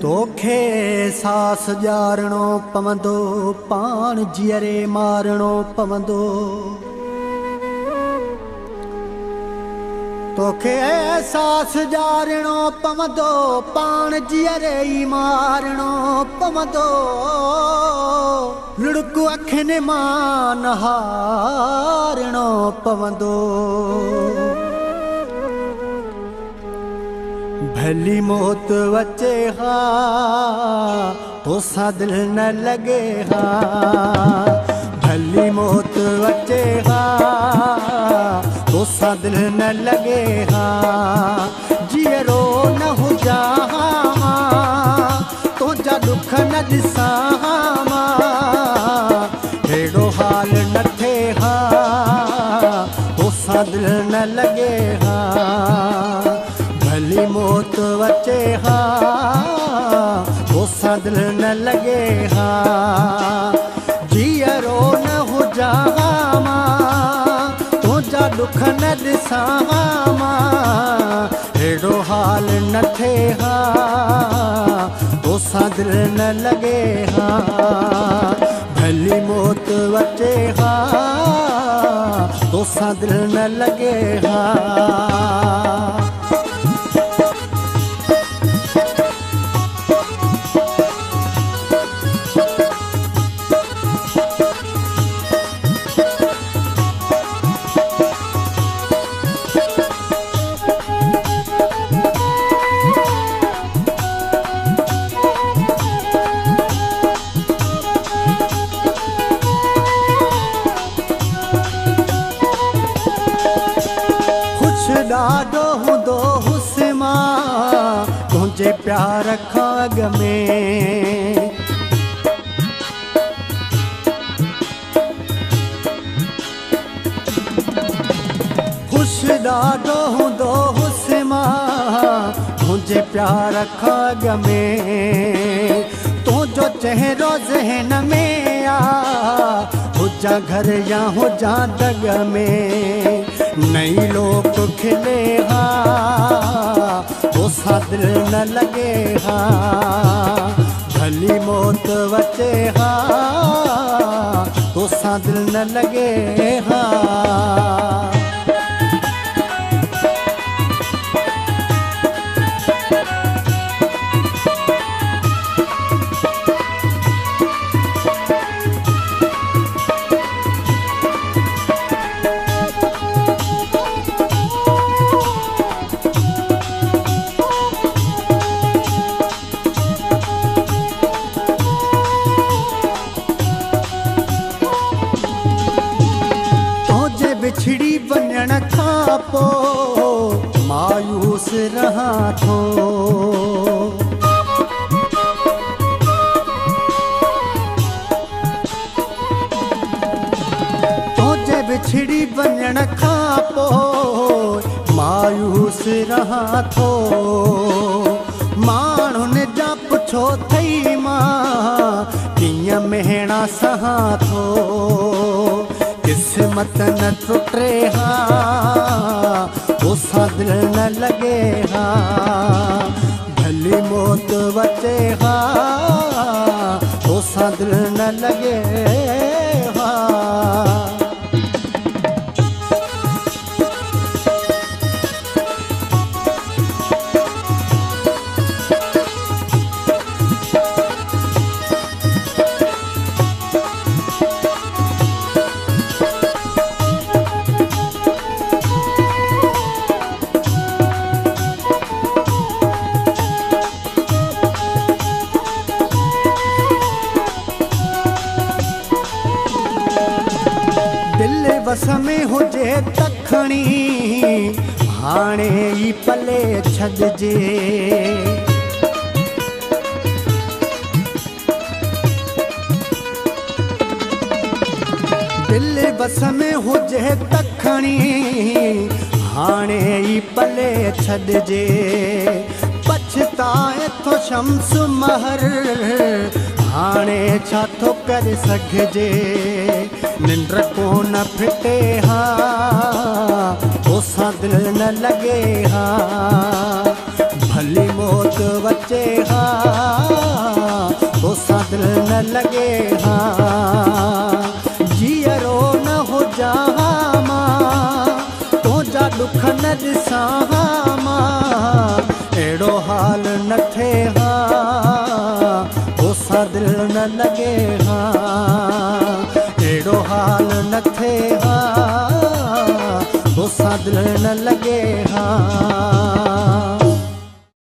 तोखे सास ॼारणो पवंदो, पाण जीअरे मारणो पवंदो। तोखे सास ॼारणो पवंदो, पाण जीअरे ई मारणो पवंदो। लुड़क अखियुनि मां नहारणो पवंदो। भली मौत अचे हा तोसां दिल न लगे हा। भली मौत अचे हा तोसां दिल न लगे हा। जीअरो न हुजा तुंहिंजा दुख न ॾिसां मां। अहिड़ो हाल न थे हा तोसां दिल न लगे हा। भली मौत अचे हा तोसां दिल न लगे हा। जीअरो न हुजा मां तुंहिंजा दुख न ॾिसां मां। अहिड़ो हाल न थे हा तोसां दिल न लगे हा। भली मौत अचे हा तोसां दिल न लगे हा। ॾाढो हूंदो हुस्मा तुंहिंजे प्यार खां अॻ में। ख़ुशि ॾाढो हूंदो हुस्मा तुंहिंजे प्यार खां अॻ में। तुंहिंजो चहिरो ज़हन में आ हुजा घर या हुजा दग में। नई लोक खिले हा तोसां दिल न लगे हा। भली मौत अचे हा तोसां दिल न लगे हा। बिछड़ी वञण खां पोइ मायूस रहां थो। तुंहिंजे बिछड़ी वञण खां पोइ मायूस रहां थो। माण्हुनि जा पुछो थई मां कीअं मेहणा सहां थो। किस्मत न टुटे हा तोसां दिल न लगे हा। भली मौत अचे हा तोसां दिल न लगे हा। बस में हुजे तखणी हाणे ई पले छॾिजे। दिल बस में हुजे तखणी हाणे ई पले छॾिजे। पछताए थो शम्स महर हाणे छा थो करे सघिजे। निंड कोन फिटे हा तोसां दिल न लगे हा। भली मौत अचे हा लॻे हा जीअरो न हुजां मां तुंहिंजा ॾुख न ॾिसां मां अहिड़ो हाल न थिए हा तोसां दिलि न लॻे हा अहिड़ो हाल न थिए हा तोसां दिलि न लॻे हा